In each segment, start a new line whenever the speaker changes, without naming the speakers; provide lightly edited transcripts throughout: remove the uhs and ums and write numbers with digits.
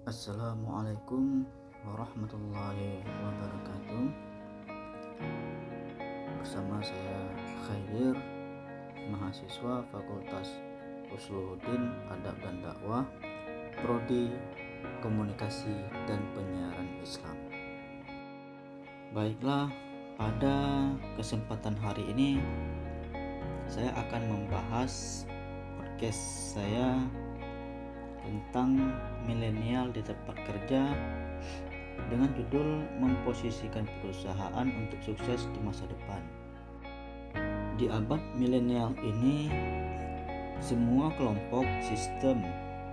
Assalamualaikum warahmatullahi wabarakatuh. Bersama saya Khair, mahasiswa Fakultas Usluhuddin Adab dan Dakwah, Prodi Komunikasi dan Penyiaran Islam. Baiklah, pada kesempatan hari ini saya akan membahas podcast saya tentang milenial di tempat kerja dengan judul memposisikan perusahaan untuk sukses di masa depan. Di abad milenial ini, semua kelompok, sistem,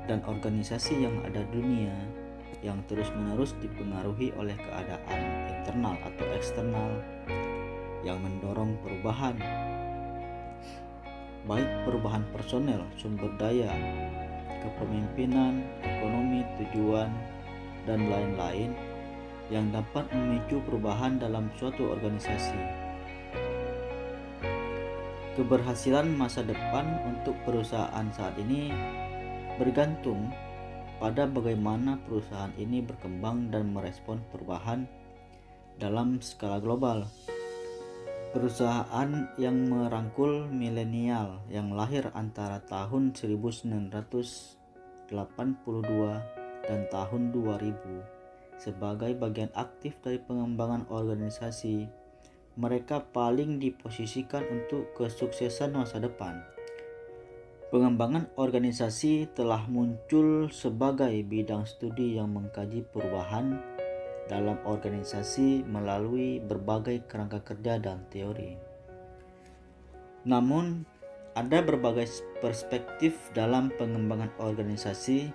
dan organisasi yang ada di dunia yang terus-menerus dipengaruhi oleh keadaan internal atau eksternal yang mendorong perubahan, baik perubahan personel, sumber daya, kepemimpinan, ekonomi, tujuan, dan lain-lain yang dapat memicu perubahan dalam suatu organisasi. Keberhasilan masa depan untuk perusahaan saat ini bergantung pada bagaimana perusahaan ini berkembang dan merespon perubahan dalam skala global. Perusahaan yang merangkul milenial yang lahir antara tahun 1982 dan tahun 2000 sebagai bagian aktif dari pengembangan organisasi, mereka paling diposisikan untuk kesuksesan masa depan. Pengembangan organisasi telah muncul sebagai bidang studi yang mengkaji perubahan dalam organisasi melalui berbagai kerangka kerja dan teori. Namun, ada berbagai perspektif dalam pengembangan organisasi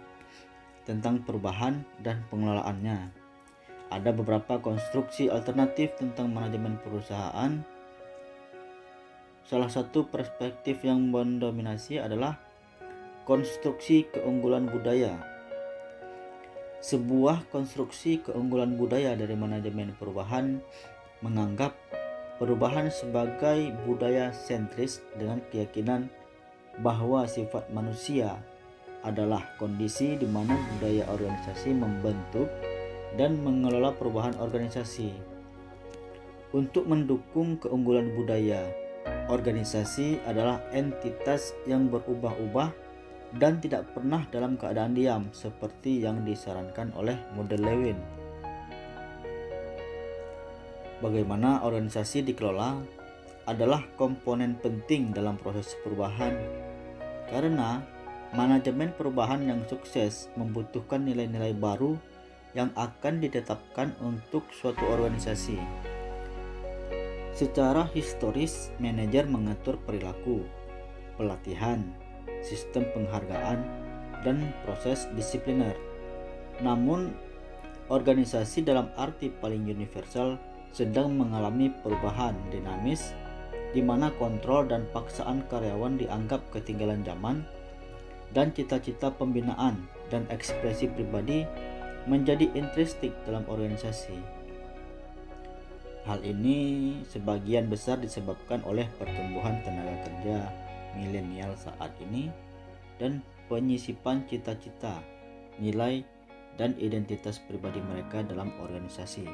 tentang perubahan dan pengelolaannya. Ada beberapa konstruksi alternatif tentang manajemen perusahaan. Salah satu perspektif yang mendominasi adalah konstruksi keunggulan budaya. Sebuah konstruksi keunggulan budaya dari manajemen perubahan menganggap perubahan sebagai budaya sentris dengan keyakinan bahwa sifat manusia adalah kondisi di mana budaya organisasi membentuk dan mengelola perubahan organisasi. Untuk mendukung keunggulan budaya, organisasi adalah entitas yang berubah-ubah dan tidak pernah dalam keadaan diam seperti yang disarankan oleh model Lewin. Bagaimana organisasi dikelola adalah komponen penting dalam proses perubahan, karena manajemen perubahan yang sukses membutuhkan nilai-nilai baru yang akan ditetapkan untuk suatu organisasi. Secara historis, manajer mengatur perilaku, pelatihan, sistem penghargaan, dan proses disipliner. Namun, organisasi dalam arti paling universal sedang mengalami perubahan dinamis di mana kontrol dan paksaan karyawan dianggap ketinggalan zaman dan cita-cita pembinaan dan ekspresi pribadi menjadi intrinsik dalam organisasi. Hal ini sebagian besar disebabkan oleh pertumbuhan tenaga kerja milenial saat ini dan penyisipan cita-cita, nilai, dan identitas pribadi mereka dalam organisasi.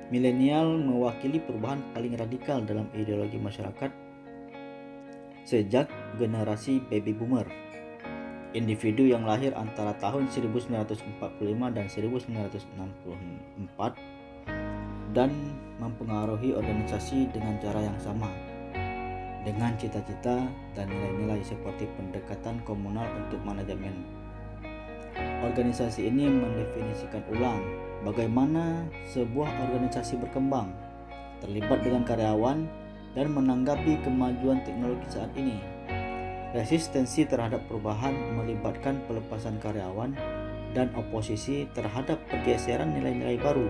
Milenial mewakili perubahan paling radikal dalam ideologi masyarakat sejak generasi baby boomer. Individu yang lahir antara tahun 1945 dan 1964 dan mempengaruhi organisasi dengan cara yang sama, dengan cita-cita dan nilai-nilai seperti pendekatan komunal untuk manajemen. Organisasi ini mendefinisikan ulang bagaimana sebuah organisasi berkembang, terlibat dengan karyawan, dan menanggapi kemajuan teknologi saat ini. Resistensi terhadap perubahan melibatkan pelepasan karyawan dan oposisi terhadap pergeseran nilai-nilai baru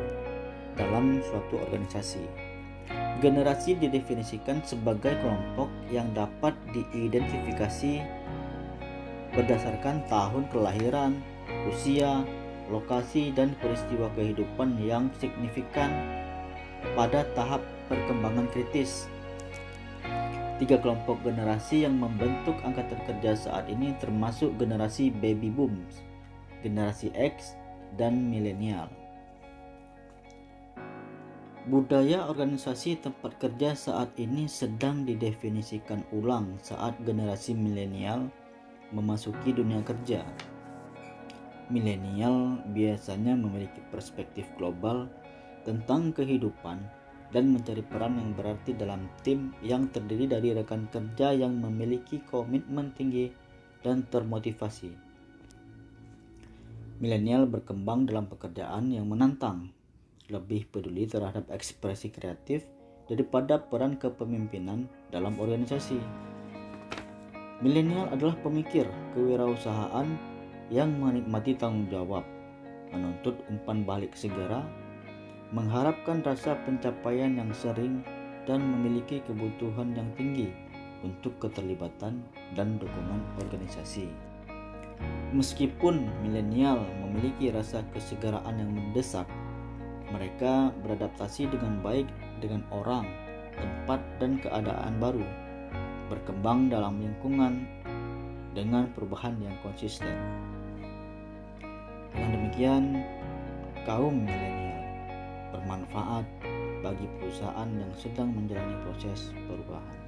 dalam suatu organisasi. Generasi didefinisikan sebagai kelompok yang dapat diidentifikasi berdasarkan tahun kelahiran, usia, lokasi, dan peristiwa kehidupan yang signifikan pada tahap perkembangan kritis. 3 kelompok generasi yang membentuk angkatan kerja saat ini termasuk generasi baby boom, generasi X, dan milenial. Budaya organisasi tempat kerja saat ini sedang didefinisikan ulang saat generasi milenial memasuki dunia kerja. Milenial biasanya memiliki perspektif global tentang kehidupan dan mencari peran yang berarti dalam tim yang terdiri dari rekan kerja yang memiliki komitmen tinggi dan termotivasi. Milenial berkembang dalam pekerjaan yang menantang, lebih peduli terhadap ekspresi kreatif daripada peran kepemimpinan dalam organisasi. Milenial adalah pemikir kewirausahaan yang menikmati tanggung jawab, menuntut umpan balik segera, mengharapkan rasa pencapaian yang sering, dan memiliki kebutuhan yang tinggi untuk keterlibatan dan dukungan organisasi. Meskipun milenial memiliki rasa kesegeraan yang mendesak, mereka beradaptasi dengan baik dengan orang, tempat, dan keadaan baru, berkembang dalam lingkungan dengan perubahan yang konsisten. Dengan demikian, kaum milenial bermanfaat bagi perusahaan yang sedang menjalani proses perubahan.